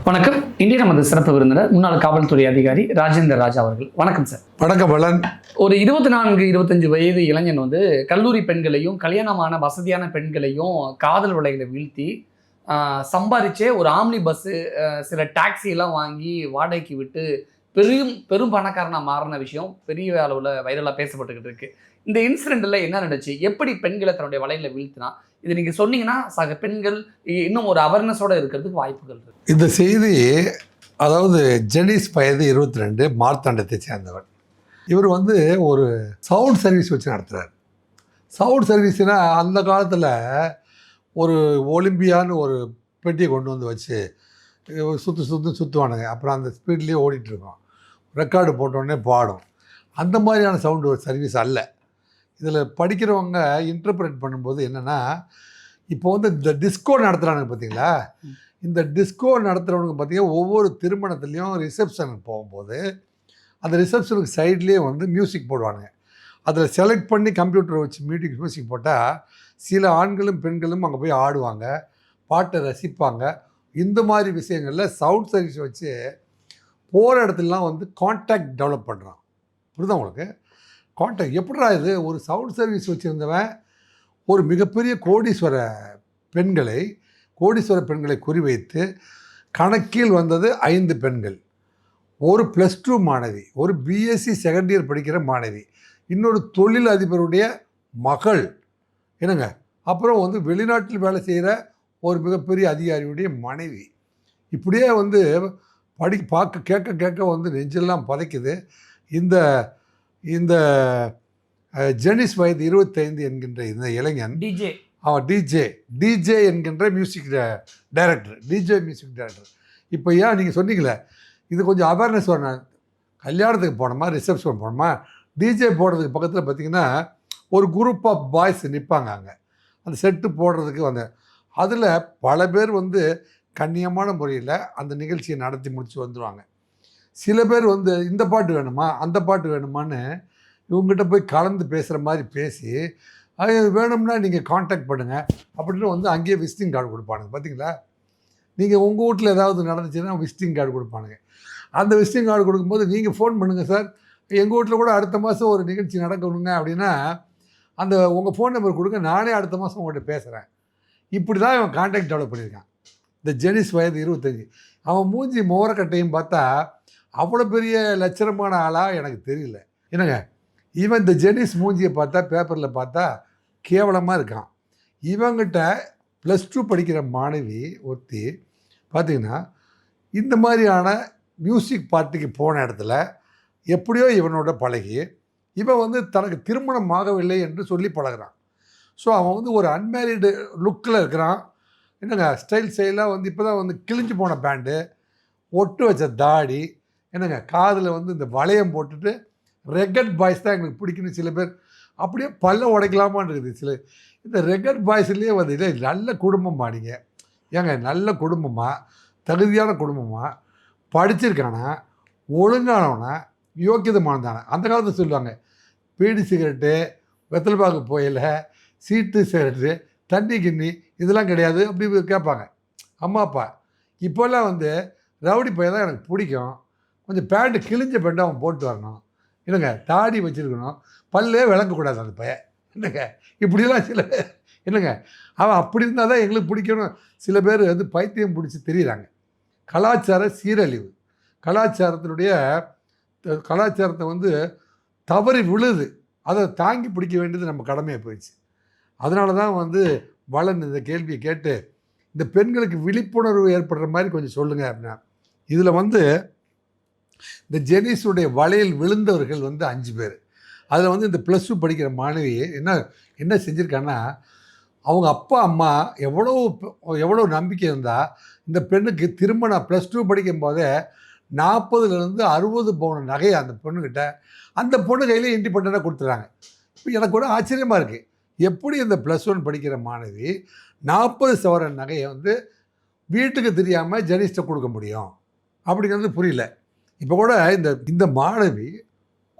வணக்கம். இந்திய நமது சிறப்பு விருந்தினர் முன்னாள் காவல்துறை அதிகாரி ராஜேந்தர் ராஜா அவர்கள். வணக்கம் சார். வணக்கம் பலன். ஒரு 24-25 வயது இளைஞன் கல்லூரி பெண்களையும் கல்யாணமான வசதியான பெண்களையும் காதல் வலைகளை வீழ்த்தி சம்பாரிச்சே ஒரு ஆம்னி பஸ்ஸு சில டாக்ஸி எல்லாம் வாங்கி வாடகைக்கு விட்டு பெரும் பணக்காரனா மாறின விஷயம் பெரிய அளவில் வைரலாக பேசப்பட்டுக்கிட்டு இருக்கு. இந்த இன்சிடென்ட்ல என்ன நடந்துச்சு, எப்படி பெண்களை தன்னுடைய வலையில வீழ்த்தினா, இது நீங்க சொன்னீங்கன்னா சக பெண்கள் இன்னும் ஒரு அவேர்னஸோட இருக்கிறதுக்கு வாய்ப்புகள் இருக்கு. இந்த செய்தி அதாவது ஜெனிஸ் வயது 22, மார்த்தாண்டத்தை சேர்ந்தவர். இவர் ஒரு சவுண்ட் சர்வீஸ் வச்சு நடத்துகிறார். சவுண்ட் சர்வீஸ்னா அந்த காலத்தில் ஒரு ஒலிம்பியான்னு ஒரு பெட்டியை கொண்டு வந்து வச்சு சுற்றுவானுங்க. அப்புறம் அந்த ஸ்பீட்லேயே ஓடிட்டுருக்கோம். ரெக்கார்டு போட்டோடனே பாடும். அந்த மாதிரியான சவுண்டு ஒரு சர்வீஸ் அல்ல. இதில் படிக்கிறவங்க இன்டர்பிரேட் பண்ணும்போது என்னென்னா, இப்போ இந்த டிஸ்கோ நடத்துகிறானுங்க பார்த்தீங்களா, இந்த டிஸ்கோ நடத்துகிறவனுக்கு பார்த்தீங்கன்னா ஒவ்வொரு திருமணத்துலேயும் ரிசப்ஷனுக்கு போகும்போது அந்த ரிசப்ஷனுக்கு சைட்லேயே மியூசிக் போடுவானுங்க. அதில் செலக்ட் பண்ணி கம்ப்யூட்டரை வச்சு மியூசிக் போட்டால் சில ஆண்களும் பெண்களும் அங்கே போய் ஆடுவாங்க, பாட்டை ரசிப்பாங்க. இந்த மாதிரி விஷயங்களில் சவுண்ட் சர்வீஸ் வச்சு போகிற இடத்துலலாம் கான்டாக்ட் டெவலப் பண்ணுறான். புரியுதா உங்களுக்கு? கான்டாக்ட் எப்படிடா இது? ஒரு சவுண்ட் சர்வீஸ் வச்சுருந்தவன் ஒரு மிகப்பெரிய கோடீஸ்வர பெண்களை குறிவைத்து கணக்கில் வந்தது 5 பெண்கள், ஒரு +2 மாணவி, ஒரு பிஎஸ்சி செகண்ட் இயர் படிக்கிற மாணவி, இன்னொரு தொழில் அதிபருடைய மகள், என்னங்க, அப்புறம் வெளிநாட்டில் வேலை செய்கிற ஒரு மிகப்பெரிய அதிகாரியுடைய மனைவி. இப்படியே பார்க்க கேட்க நெஞ்செல்லாம் பதைக்குது. இந்த இந்த ஜெனிஸ் வயது 25 என்கின்ற இந்த இளைஞன் டிஜே என்கின்ற மியூசிக் டைரக்டர். இப்போ ஏன் நீங்கள் சொன்னீங்களே, இது கொஞ்சம் அவேர்னஸ் வரணும். கல்யாணத்துக்கு போனோமா, ரிசப்ஷன் போனோமா, டிஜே போடுறதுக்கு பக்கத்தில் பார்த்திங்கன்னா ஒரு குரூப் ஆஃப் பாய்ஸ் நிற்பாங்க. அங்கே அந்த செட்டு போடுறதுக்கு அதில் பல பேர் கண்ணியமான முறையில் அந்த நிகழ்ச்சியை நடத்தி முடிச்சு வந்துடுவாங்க. சில பேர் இந்த பாட்டு வேணுமா, அந்த பாட்டு வேணுமான்னு இவங்ககிட்ட போய் கலந்து பேசுகிற மாதிரி பேசி, அது வேணும்னா நீங்கள் காண்டாக்ட் பண்ணுங்கள் அப்படின்னு அங்கேயே விசிட்டிங் கார்டு கொடுப்பானுங்க. பார்த்தீங்களா? நீங்கள் உங்கள் வீட்டில் ஏதாவது நடந்துச்சுன்னா விசிட்டிங் கார்டு கொடுப்பானுங்க. அந்த விசிட்டிங் கார்டு கொடுக்கும்போது நீங்கள் ஃபோன் பண்ணுங்கள் சார், எங்கள் வீட்டில் கூட அடுத்த மாதம் ஒரு நிகழ்ச்சி நடக்கணுங்க அப்படின்னா அந்த உங்கள் ஃபோன் நம்பர் கொடுங்க, நானே அடுத்த மாதம் உங்கள்கிட்ட பேசுகிறேன். இப்படி தான் இவன் கான்டாக்ட் டெவலப் பண்ணியிருக்கான். இந்த ஜெனிஸ் வயது 25. அவன் மூஞ்சி மோரக்கட்டையும் பார்த்தா அவ்வளோ பெரிய லட்சணமான ஆளாக எனக்கு தெரியல. என்னங்க, இவன் இந்த ஜெனிஸ் மூஞ்சியை பார்த்தா பேப்பரில் பார்த்தா கேவலமாக இருக்கான். இவங்கிட்ட +2 படிக்கிற மாணவி ஒருத்தி பார்த்திங்கன்னா இந்த மாதிரியான மியூசிக் பார்ட்டிக்கு போன இடத்துல எப்படியோ இவனோட பழகி இவன் தனக்கு திருமணம் ஆகவில்லை என்று சொல்லி பழகிறான். ஸோ அவன் ஒரு அன்மேரிடு லுக்கில் இருக்கிறான். என்னங்க, ஸ்டைலாக இப்போ தான் கிழிஞ்சு போன பேண்டு, ஒட்டு வச்ச தாடி, என்னங்க, காதில் இந்த வளையம் போட்டுட்டு ரெகட் பாய்ஸ் தான் எங்களுக்கு பிடிக்குன்னு சில பேர் அப்படியே பல்ல உடைக்கலாமான்னு இருக்குது. சில இந்த ரெகட் பாய்ஸ்லேயே இல்லை நல்ல குடும்பமா நீங்கள், ஏங்க நல்ல குடும்பமாக, தகுதியான குடும்பமாக, படிச்சிருக்கானா, ஒழுங்கானவனா, யோக்கியதமானதானே. அந்த காலத்தில் சொல்லுவாங்க, பீடி சிகரெட்டு, வெத்தலைப்பாக்கு புயல, சீட்டு சிகரெட்டு, தண்ணி கிண்ணி இதெல்லாம் கிடையாது அப்படி கேட்பாங்க அம்மா அப்பா. இப்போல்லாம் ரவுடி பையன் தான் எனக்கு பிடிக்கும், கொஞ்சம் பேண்ட்டு கிழிஞ்ச பேண்ட்டு அவன் போட்டு வரணும், இல்லைங்க, தாடி வச்சுருக்கணும், பல்லே விளங்கக்கூடாது அந்த பையன், என்னங்க, இப்படிலாம் சில என்னங்க, அவன் அப்படி இருந்தால் தான் எங்களுக்கு பிடிக்கணும். சில பேர் பைத்தியம் பிடிச்சி தெரியுறாங்க. கலாச்சார சீரழிவு, கலாச்சாரத்தை தவறி விழுது, அதை தாங்கி பிடிக்க வேண்டியது நம்ம கடமையாக போயிடுச்சு. அதனால தான் வளன் இந்த கேள்வியை கேட்டு இந்த பெண்களுக்கு விழிப்புணர்வு ஏற்படுற மாதிரி கொஞ்சம் சொல்லுங்கள் அப்படின்னா. இதில் இந்த ஜெனிஸுடைய வலையில் விழுந்தவர்கள் 5 பேர். அதில் இந்த +2 படிக்கிற மாணவி என்ன செஞ்சுருக்காங்கன்னா, அவங்க அப்பா அம்மா எவ்வளோ நம்பிக்கை இருந்தால் இந்த பெண்ணுக்கு திருமணம் +2 படிக்கும் போதே 40லேருந்து 60 பவுன் நகையை அந்த பொண்ணுக்கிட்ட அந்த பொண்ணு கையில் இண்டிபெண்ட்டாக கொடுத்துட்றாங்க. இப்போ எனக்கு கூட ஆச்சரியமாக இருக்குது, எப்படி இந்த +1 படிக்கிற மாணவி 40 சவரன் நகையை வீட்டுக்கு தெரியாமல் ஜெனிஸ்ட்டை கொடுக்க முடியும் அப்படிங்கிறது புரியல. இப்போ கூட இந்த மாணவி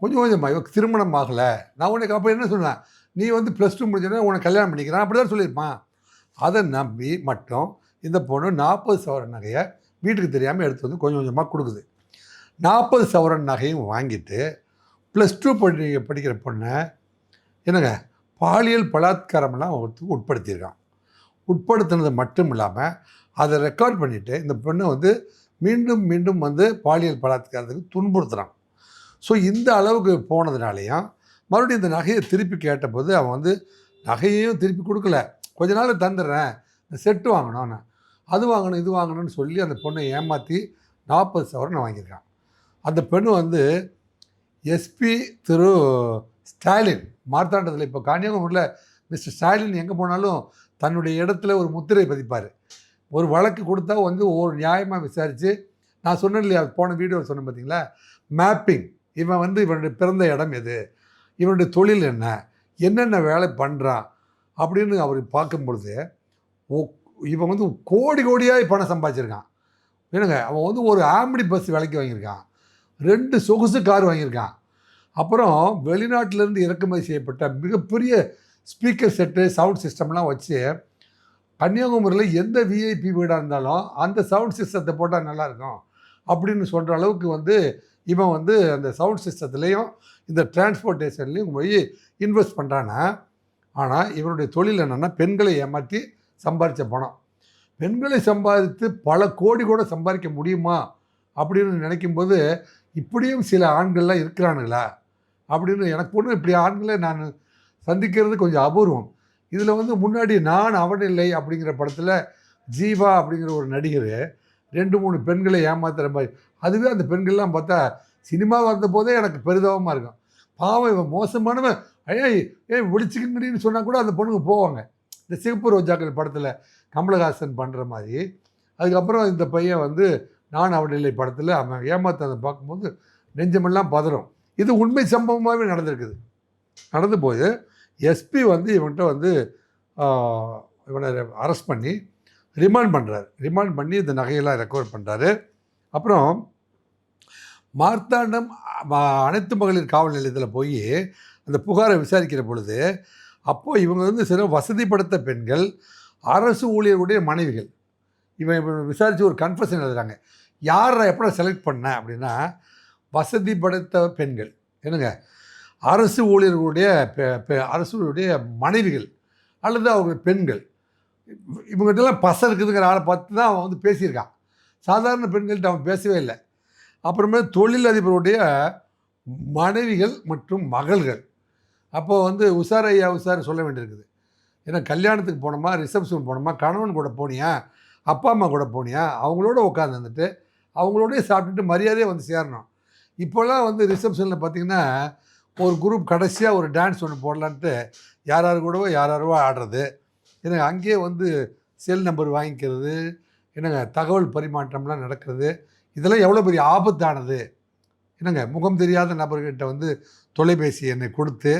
கொஞ்சமாக திருமணம் ஆகலை, நான் உனக்கு அப்போ என்ன சொன்னேன், நீ +2 முடிஞ்சோன்னா உனக்கு கல்யாணம் பண்ணிக்கிறான் அப்படி தான் சொல்லியிருப்பான். அதை நம்பி மட்டும் இந்த பொண்ணு 40 சவரன் நகையை வீட்டுக்கு தெரியாமல் எடுத்து வந்து கொஞ்சம் கொஞ்சமாக கொடுக்குது. 40 சவரன் நகையும் வாங்கிட்டு +2 படிக்கிற பொண்ணை என்னங்க பாலியல் பலாத்காரம்லாம் உட்படுத்தியிருக்கான். உட்படுத்தினது மட்டும் இல்லாமல் அதை ரெக்கார்ட் பண்ணிவிட்டு இந்த பெண்ணை வந்து மீண்டும் மீண்டும் வந்து பாலியல் பலாத்காரத்துக்கு துன்புறுத்துகிறான். ஸோ இந்த அளவுக்கு போனதுனாலையும் மறுபடியும் இந்த நகையை திருப்பி கேட்டபோது அவன் வந்து நகையையும் திருப்பி கொடுக்கல. கொஞ்ச நாள் தந்துடுறேன், இந்த செட்டு வாங்கணும், அது வாங்கணும், இது வாங்கணும்னு சொல்லி அந்த பொண்ணை ஏமாற்றி 40 சவரன் வாங்கியிருக்கான். அந்த பெண்ணு வந்து எஸ்பி திரு ஸ்டாலின் மார்த்தாண்டத்தில் இப்போ கன்னியாகுமரியில் மிஸ்டர் ஸ்டாலின் எங்கே போனாலும் தன்னுடைய இடத்துல ஒரு முத்திரை பதிப்பார். ஒரு வழக்கு கொடுத்தா வந்து ஒரு நியாயமாக விசாரித்து, நான் சொன்னேன் இல்லையா போன வீடியோ சொன்னேன் பார்த்தீங்களா, மேப்பிங், இவன் வந்து இவனுடைய பிறந்த இடம் எது, இவனுடைய தொழில் என்ன, என்னென்ன வேலை பண்ணுறான் அப்படின்னு அவர் பார்க்கும்பொழுது இவன் வந்து கோடி கோடியாக பணம் சம்பாதிச்சிருக்கான். என்னங்க அவன் வந்து ஒரு ஆம்படி பஸ் விலைக்கு வாங்கியிருக்கான், 2 சொகுசு கார் வாங்கியிருக்கான். அப்புறம் வெளிநாட்டிலேருந்து இறக்குமதி செய்யப்பட்ட மிகப்பெரிய ஸ்பீக்கர் செட்டு சவுண்ட் சிஸ்டம்லாம் வச்சு கன்னியாகுமரியில் எந்த விஐபி வீடாக இருந்தாலும் அந்த சவுண்ட் சிஸ்டத்தை போட்டால் நல்லாயிருக்கும் அப்படின்னு சொல்கிற அளவுக்கு வந்து இவன் வந்து அந்த சவுண்ட் சிஸ்டத்துலேயும் இந்த டிரான்ஸ்போர்ட்டேஷன்லேயும் போய் இன்வெஸ்ட் பண்ணுறான்னா. ஆனால் இவனுடைய தொழில் என்னென்னா பெண்களை ஏமாற்றி சம்பாதிச்ச பணம். பெண்களை சம்பாதித்து பல கோடி கூட சம்பாதிக்க முடியுமா அப்படின்னு நினைக்கும்போது இப்படியும் சில ஆண்கள்லாம் இருக்கிறானுங்களா அப்படின்னு எனக்கு ஒன்றும் இப்படி ஆண்களை நான் சந்திக்கிறது கொஞ்சம் அபூர்வம். இதில் வந்து முன்னாடி நான் அவன் இல்லை அப்படிங்கிற படத்தில் ஜீவா அப்படிங்கிற ஒரு நடிகர் 2-3 பெண்களை ஏமாத்துகிற மாதிரி, அதுவே அந்த பெண்கள்லாம் பார்த்தா சினிமா வந்த போதே எனக்கு பெரிதவமாக இருக்கும். பாவம் இவன் மோசமானவன், ஏன் ஒடிச்சிக்கின்னு சொன்னால் கூட அந்த பொண்ணுங்க போவாங்க. இந்த சிவப்பு ரோஜாக்கள் படத்தில் கமலஹாசன் பண்ணுற மாதிரி. அதுக்கப்புறம் இந்த பையன் வந்து நான் அவன் இல்லை படத்தில் அவன் ஏமாத்ததை பார்க்கும்போது நெஞ்சமெல்லாம் பதறும். இது உண்மை சம்பவமாகவே நடந்திருக்குது. நடந்து போய் எஸ்பி வந்து இவன்கிட்ட வந்து இவனை அரெஸ்ட் பண்ணி ரிமாண்ட் பண்ணுறாரு. ரிமாண்ட் பண்ணி இந்த நகையெல்லாம் ரெக்கவர் பண்ணுறாரு. அப்புறம் மார்த்தாண்டம் அனைத்து மகளிர் காவல் நிலையத்தில் போய் அந்த புகாரை விசாரிக்கிற பொழுது அப்போது இவங்க வந்து சில வசதி படுத்த பெண்கள், அரசு ஊழியர்களுடைய மனைவிகள். இவன் விசாரித்து ஒரு கன்ஃபெஷன் எழுதுகிறாங்க. யாரை எப்படி செலக்ட் பண்ண அப்படின்னா வசதி படுத்த பெண்கள், என்னங்க அரசு ஊழியர்களுடைய அரசுடைய மனைவிகள் அல்லது அவங்க பெண்கள். இவங்ககிட்டலாம் பச இருக்குதுங்கிற ஆளை பார்த்து தான் அவன் வந்து பேசியிருக்கான். சாதாரண பெண்கள்கிட்ட அவன் பேசவே இல்லை. அப்புறமே தொழிலதிபருடைய மனைவிகள் மற்றும் மகள்கள். அப்போது வந்து உஷார் ஐயா உஷார் சொல்ல வேண்டியிருக்குது. ஏன்னா கல்யாணத்துக்கு போனோமா, ரிசப்ஷன் போனோமா, கணவன் கூட போனியா, அப்பா அம்மா கூட போனியா, அவங்களோட உட்காந்து வந்துட்டு அவங்களோடய சாப்பிட்டுட்டு மரியாதையாக வந்து சேரணும். இப்போல்லாம் வந்து ரிசப்ஷனில் பார்த்திங்கன்னா ஒரு குரூப் கடைசியாக ஒரு டான்ஸ் ஒன்று போடலான்ட்டு யார் கூடவோ யாரோ ஆடுறது, என்னங்க அங்கேயே வந்து செல் நம்பர் வாங்கிக்கிறது, என்னங்க தகவல் பரிமாற்றம்லாம் நடக்கிறது. இதெல்லாம் எவ்வளோ பெரிய ஆபத்தானது. என்னங்க முகம் தெரியாத நபர்கிட்ட வந்து தொலைபேசி எண்ணை கொடுத்து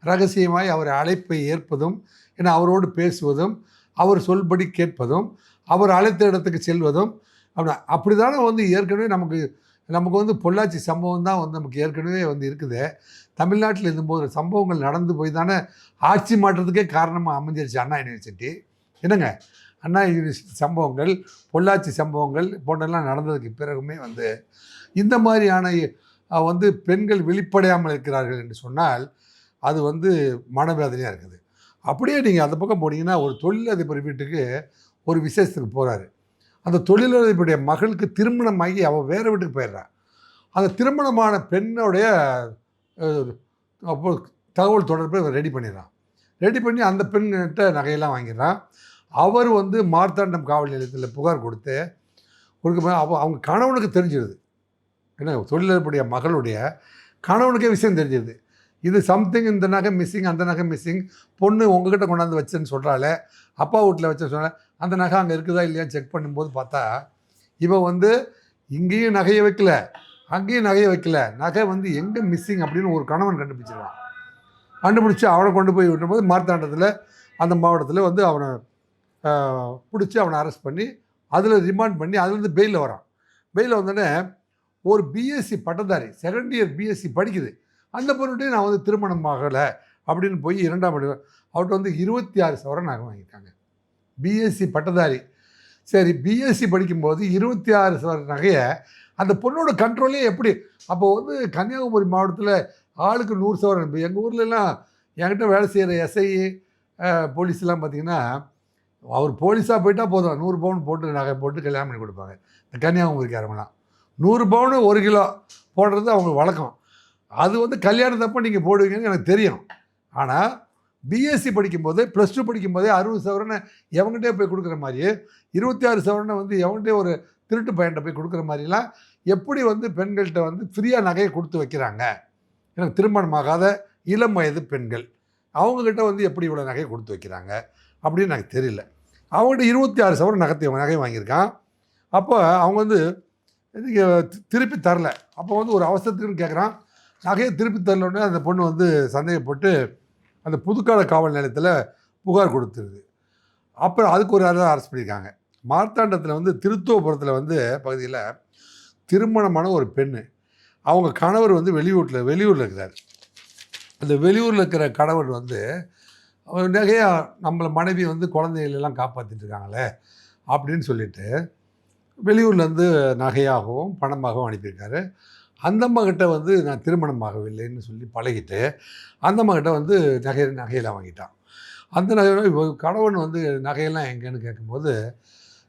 ரகசியமாய் அவர் அழைப்பை ஏற்பதும், ஏன்னா அவரோடு பேசுவதும், அவர் சொல்படி கேட்பதும், அவர் அழைத்த இடத்துக்கு செல்வதும் அப்படி தானே வந்து ஏற்கனவே நமக்கு வந்து பொள்ளாச்சி சம்பவம் தான் வந்து நமக்கு ஏற்கனவே வந்து இருக்குது. தமிழ்நாட்டில் இருந்தபோது சம்பவங்கள் நடந்து போய் தானே ஆட்சி மாற்றத்துக்கே காரணமாக அமைஞ்சிருச்சு அண்ணா யூனிவர்சிட்டி. என்னங்க அண்ணா யூனிவர்சிட்டி சம்பவங்கள், பொள்ளாச்சி சம்பவங்கள் போன்றெல்லாம் நடந்ததுக்கு பிறகுமே வந்து இந்த மாதிரியான வந்து பெண்கள் வெளிப்படையாமல் இருக்கிறார்கள் என்று சொன்னால் அது வந்து மனவேதனையாக இருக்குது. அப்படியே நீங்கள் அந்த பக்கம் போனீங்கன்னா ஒரு தொழிலதிபர் வீட்டுக்கு ஒரு விசேஷத்துக்கு போகிறாரு. அந்த தொழிலதிபருடைய மகளுக்கு திருமணமாகி அவள் வேறு வீட்டுக்கு போயிடுறான். அந்த திருமணமான பெண்ணுடைய அப்போ தகவல் தொடர்பை ரெடி பண்ணிடுறான். ரெடி பண்ணி அந்த பெண்கிட்ட நகையெல்லாம் வாங்கிடுறான். அவர் வந்து மார்த்தாண்டம் காவல் நிலையத்தில் புகார் கொடுத்து அவங்க கணவனுக்கு தெரிஞ்சிடுது. ஏன்னா தொழிலதிபருடைய மகளுடைய கணவனுக்கே விஷயம் தெரிஞ்சிடுது. இது சம்திங், இந்த நகை மிஸ்ஸிங், அந்த நகை மிஸ்ஸிங், பொண்ணு உங்ககிட்ட கொண்டாந்து வச்சேன்னு சொல்கிறாள், அப்பா வீட்டில் வச்ச சொன்ன அந்த நகை அங்கே இருக்குதா இல்லையான்னு செக் பண்ணும்போது பார்த்தா இவன் வந்து இங்கேயும் நகையை வைக்கல, அங்கேயும் நகையை வைக்கல, நகை வந்து எங்கே மிஸ்ஸிங் அப்படின்னு ஒரு கணவன் கண்டுபிடிச்சிருவான். கண்டுபிடிச்சி அவனை கொண்டு போய் விட்டும்போது மார்த்தாண்டத்தில் அந்த மாவட்டத்தில் வந்து அவனை பிடிச்சி அவனை அரெஸ்ட் பண்ணி அதில் ரிமாண்ட் பண்ணி அதுலேருந்து பெயிலில் வரான். பெயிலில் வந்தோடனே ஒரு பிஎஸ்சி பட்டதாரி, 2nd இயர் பிஎஸ்சி படிக்குது, அந்த பொருட்டையும் நான் வந்து திருமணம் ஆகலை அப்படின்னு போய் 2ஆம் ஆண்டு அவர்கிட்ட வந்து 26 சவரன் நகை வாங்கிட்டாங்க. பிஎஸ்சி பட்டதாரி சரி, பிஎஸ்சி படிக்கும்போது 26 சவரன் நகையை அந்த பொண்ணோட கண்ட்ரோலே எப்படி? அப்போ வந்து கன்னியாகுமரி மாவட்டத்தில் ஆளுக்கு 100 சவரன். இப்போ எங்கள் ஊர்லலாம் என்கிட்ட வேலை செய்கிற எஸ்ஐ போலீஸ்லாம் பார்த்தீங்கன்னா, அவர் போலீஸாக போயிட்டா போதும் 100 பவுன் போட்டு நகை போட்டு கல்யாணம் பண்ணி கொடுப்பாங்க. இந்த கன்னியாகுமரிக்காரங்களாம் 100 பவுனு 1 கிலோ போடுறது அவங்க வழக்கம். அது வந்து கல்யாணத்தப்போ நீங்கள் போடுவீங்கன்னு எனக்கு தெரியும். ஆனால் பிஎஸ்சி படிக்கும்போது +2 படிக்கும்போதே 60 சவரனை எவங்கிட்டே போய் கொடுக்குற மாதிரி, 26 சவரனை வந்து எவங்கிட்டே ஒரு திருட்டு பையன்கிட்ட போய் கொடுக்குற மாதிரிலாம் எப்படி வந்து பெண்கள்கிட்ட வந்து ஃப்ரீயாக நகையை கொடுத்து வைக்கிறாங்க? எனக்கு திருமணமாகாத இளம் வயது பெண்கள் அவங்கக்கிட்ட வந்து எப்படி இவ்வளோ நகையை கொடுத்து வைக்கிறாங்க அப்படின்னு எனக்கு தெரியல. அவங்ககிட்ட 26 சவரன் நகை வாங்கியிருக்கான். அப்போ அவங்க வந்து திருப்பி தரல. அப்போ வந்து ஒரு அவசரத்துக்குன்னு கேட்குறான். நகையை திருப்பி தரலோடனே அந்த பொண்ணு வந்து சந்தேகப்பட்டு அந்த புதுக்கால காவல் நிலையத்தில் புகார் கொடுத்துருது. அப்புறம் அதுக்கு ஒரு அரெஸ்ட் பண்ணியிருக்காங்க. மார்த்தாண்டத்தில் வந்து திருத்துவபுரத்தில் வந்து பகுதியில் திருமணமான ஒரு பெண்ணு, அவங்க கணவர் வந்து வெளியூரில் இருக்கிறார். அந்த வெளியூரில் இருக்கிற கணவர் வந்து நகையா நம்மளை மனைவி வந்து குழந்தைகளெல்லாம் காப்பாற்றிட்டு இருக்காங்களே அப்படின்னு சொல்லிட்டு வெளியூர்லேருந்து நகையாகவும் பணமாகவும் அனுப்பியிருக்காரு. அந்த அம்மாக்கிட்ட வந்து நான் திருமணமாகவில்லைன்னு சொல்லி பழகிட்டு அந்த அம்மாக்கிட்ட வந்து நகையெல்லாம் வாங்கிட்டான். அந்த கணவன் வந்து நகையெல்லாம் எங்கேன்னு கேட்கும்போது,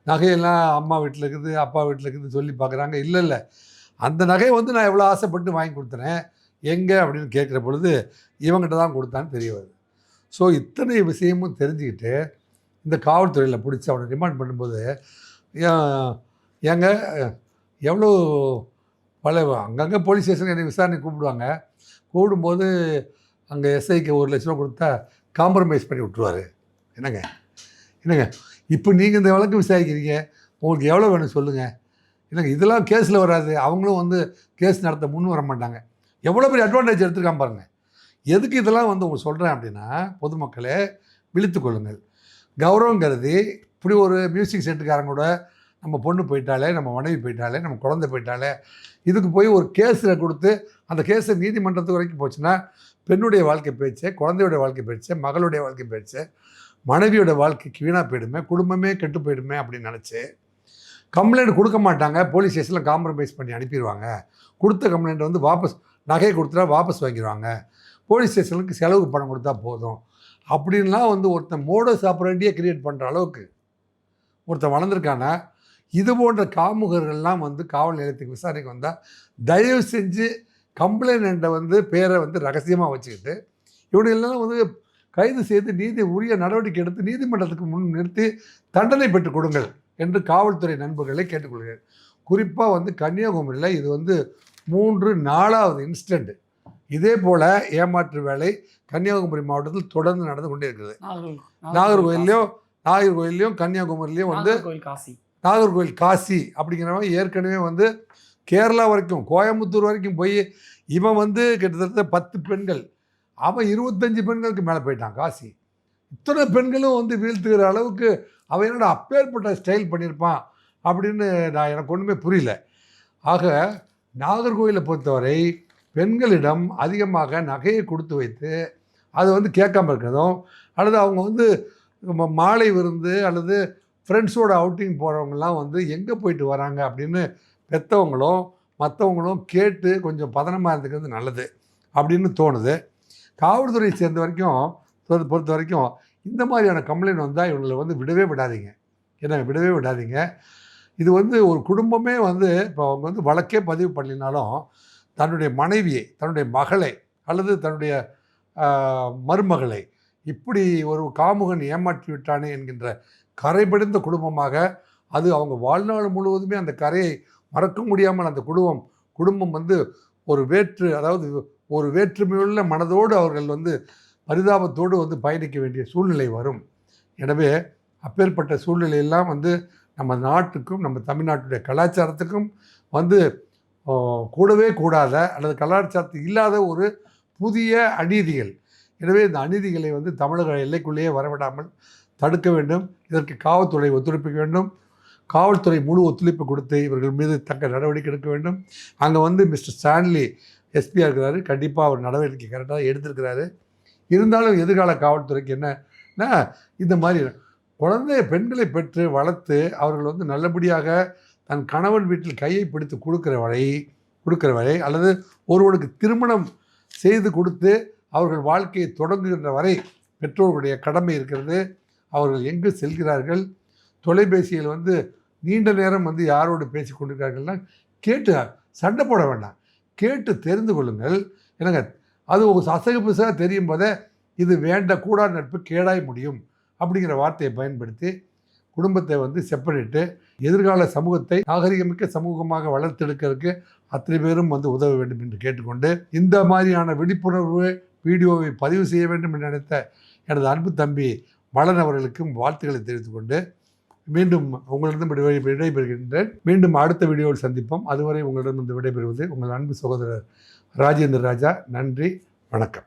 நகையெல்லாம் அம்மா வீட்டில் இருக்குது, அப்பா வீட்டில் இருக்குதுன்னு சொல்லி பார்க்குறாங்க. இல்லை, அந்த நகையை வந்து நான் எவ்வளோ ஆசைப்பட்டு வாங்கி கொடுத்தனேன் எங்கே அப்படின்னு கேட்குற பொழுது இவங்ககிட்ட தான் கொடுத்தான்னு தெரிய வருது. ஸோ இத்தனை விஷயமும் தெரிஞ்சுக்கிட்டு இந்த காவல்துறையில் பிடிச்சி அவனை ரிமாண்ட் பண்ணும்போது, ஏங்க எவ்வளோ அங்கங்கே போலீஸ் ஸ்டேஷனுக்கு என்னை விசாரணை கூப்பிடுவாங்க. கூப்பிடும்போது அங்கே எஸ்ஐக்கு 1 லட்ச ரூபா கொடுத்தா காம்ப்ரமைஸ் பண்ணி விட்ருவார். என்னங்க இப்போ நீங்கள் இந்த வழக்கு விசாரிக்கிறீங்க, உங்களுக்கு எவ்வளோ வேணும் சொல்லுங்கள். இல்லைங்க இதெல்லாம் கேஸில் வராது, அவங்களும் வந்து கேஸ் நடத்த முன் வர மாட்டாங்க. எவ்வளோ பெரிய அட்வான்டேஜ் எடுத்துருக்கான் பாருங்கள். எதுக்கு இதெல்லாம் வந்து உங்களுக்கு சொல்கிறேன் அப்படின்னா, பொதுமக்களே விழித்து கொள்ளுங்கள். கௌரவம் கருதி இப்படி ஒரு மியூசிக் செட்டுக்காரங்களோட நம்ம பொண்ணு போயிட்டாலே, நம்ம மனைவி போயிட்டாலே, நம்ம குழந்தை போயிட்டாலே, இதுக்கு போய் ஒரு கேஸில் கொடுத்து அந்த கேஸை நீதிமன்றத்து வரைக்கும் போச்சுன்னா பெண்ணுடைய வாழ்க்கை போயிடுச்சு, குழந்தையோட வாழ்க்கை போயிடுச்சு, மகளுடைய வாழ்க்கை போயிடுச்சு, மனைவியோட வாழ்க்கைக்கு வீணாக போயிடுமே, குடும்பமே கெட்டு போயிடுமே அப்படின்னு நினச்சி கம்ப்ளைண்ட் கொடுக்க மாட்டாங்க. போலீஸ் ஸ்டேஷனில் காம்ப்ரமைஸ் பண்ணி அனுப்பிடுவாங்க. கொடுத்த கம்ப்ளைண்ட் வந்து வாபஸ், நகையை கொடுத்துட்டா வாபஸ் வாங்கிடுவாங்க, போலீஸ் ஸ்டேஷனுக்கு செலவுக்கு பணம் கொடுத்தா போதும் அப்படின்லாம் வந்து ஒருத்தன் மோடஸ் ஆப்பரண்டியே கிரியேட் பண்ணுற அளவுக்கு ஒருத்தன் வளர்ந்துருக்கானா. இது போன்ற காமுகர்கள்லாம் வந்து காவல் நிலையத்துக்கு விசாரணைக்கு வந்தால் தயவு செஞ்சு கம்ப்ளைண்ட்டை வந்து பேரை வந்து ரகசியமாக வச்சுக்கிட்டு இவனையெல்லாம் வந்து கைது செய்து உரிய நடவடிக்கை எடுத்து நீதிமன்றத்துக்கு முன் நிறுத்தி தண்டனை பெற்றுக் கொடுங்கள் என்று காவல்துறை நண்பர்களை கேட்டுக்கொள்கிறேன். குறிப்பாக வந்து கன்னியாகுமரியில் இது வந்து 3-4வது இன்சிடெண்ட் இதே போல் ஏமாற்று வேலை கன்னியாகுமரி மாவட்டத்தில் தொடர்ந்து நடந்து கொண்டே இருக்குது. நாகர்கோயிலையும் கன்னியாகுமரிலையும் வந்து நாகர்கோவில் காசி அப்படிங்கிறவன் ஏற்கனவே வந்து கேரளா வரைக்கும் கோயம்புத்தூர் வரைக்கும் போய் இவன் வந்து கிட்டத்தட்ட 10 பெண்கள், அவன் 25 பெண்களுக்கு மேலே போயிட்டான் காசி. இத்தனை பெண்களும் வந்து வீழ்த்துகிற அளவுக்கு அவன் என்னோட அப்பேற்பட்ட ஸ்டைல் பண்ணியிருப்பான் அப்படின்னு எனக்கு ஒன்றுமே புரியல. ஆக நாகர்கோவிலை பொறுத்தவரை பெண்களிடம் அதிகமாக நகையை கொடுத்து வைத்து அது வந்து கேட்காம இருக்கிறதும், அல்லது அவங்க வந்து மாலை விருந்து அல்லது ஃப்ரெண்ட்ஸோட அவுட்டிங் போகிறவங்கலாம் வந்து எங்கே போயிட்டு வராங்க அப்படின்னு பெற்றவங்களும் மற்றவங்களும் கேட்டு கொஞ்சம் பதனமாக இருந்துக்கிறது நல்லது அப்படின்னு தோணுது. காவல்துறையை பொறுத்த வரைக்கும் இந்த மாதிரியான கம்ப்ளைண்ட் வந்தால் இவங்களை வந்து விடவே விடாதீங்க. இது வந்து ஒரு குடும்பமே வந்து இப்போ அவங்க வந்து வழக்கே பதிவு பண்ணினாலும் தன்னுடைய மனைவியை, தன்னுடைய மகளை அல்லது தன்னுடைய மருமகளை இப்படி ஒரு காமுகன் ஏமாற்றி விட்டானே என்கின்ற கரைபடிந்த குடும்பமாக அது அவங்க வாழ்நாள் முழுவதுமே அந்த கரையை மறக்க முடியாமல் அந்த குடும்பம் வந்து ஒரு வேற்றுமையுள்ள மனதோடு அவர்கள் வந்து பரிதாபத்தோடு வந்து பயணிக்க வேண்டிய சூழ்நிலை வரும். எனவே அப்பேற்பட்ட சூழ்நிலையெல்லாம் வந்து நம்ம நாட்டுக்கும் நம்ம தமிழ்நாட்டுடைய கலாச்சாரத்துக்கும் வந்து கூடவே கூடாத அல்லது கலாச்சாரத்துக்கு இல்லாத ஒரு புதிய அநீதிகள். எனவே இந்த அநீதிகளை வந்து தமிழக எல்லைக்குள்ளேயே வரவிடாமல் தடுக்க வேண்டும். இதற்கு காவல்துறை ஒத்துழைக்க வேண்டும். காவல்துறை முழு ஒத்துழைப்பு கொடுத்து இவர்கள் மீது தக்க நடவடிக்கை எடுக்க வேண்டும். அங்கே வந்து மிஸ்டர் ஸ்டான்லி எஸ்பியாக இருக்கிறாரு, கண்டிப்பாக அவர் நடவடிக்கை கரெக்டாக எடுத்திருக்கிறாரு. இருந்தாலும் எதிர்கால காவல்துறைக்கு என்னன்னா இந்த மாதிரி பெண்களை பெற்று வளர்த்து அவர்கள் வந்து நல்லபடியாக தன் கணவன் வீட்டில் கையை பிடித்து கொடுக்கிற வரை அல்லது ஒருவனுக்கு திருமணம் செய்து கொடுத்து அவர்கள் வாழ்க்கையை தொடங்குகின்ற வரை பெற்றோர்களுடைய கடமை இருக்கிறது. அவர்கள் எங்கு செல்கிறார்கள், தொலைபேசியில் வந்து நீண்ட நேரம் வந்து யாரோடு பேசி கொண்டிருக்கிறார்கள்னா கேட்டு சண்டை போட வேண்டாம், கேட்டு தெரிந்து கொள்ளுங்கள். என்னங்க, அது ஒரு அசகுபிசாக தெரியும் போதே இது வேண்டக்கூடாத நட்பு கேடாய் முடியும் அப்படிங்கிற வார்த்தையை பயன்படுத்தி குடும்பத்தை வந்து செப்பரேட்டு எதிர்கால சமூகத்தை நாகரிகமிக்க சமூகமாக வளர்த்தெடுக்கிறதுக்கு அத்தனை பேரும் வந்து உதவ வேண்டும் என்று கேட்டுக்கொண்டு, இந்த மாதிரியான விழிப்புணர்வு வீடியோவை பதிவு செய்ய வேண்டும் என்று நினைத்த எனது அன்பு தம்பி மலன் அவர்களுக்கும் வாழ்த்துக்களை தெரிவித்துக் கொண்டு மீண்டும் உங்களிடம் விடைபெறுகின்றேன். மீண்டும் அடுத்த வீடியோவில் சந்திப்போம். அதுவரை உங்களிடம் விடைபெறுவது உங்கள் அன்பு சகோதரர் ராஜேந்திர ராஜா. நன்றி, வணக்கம்.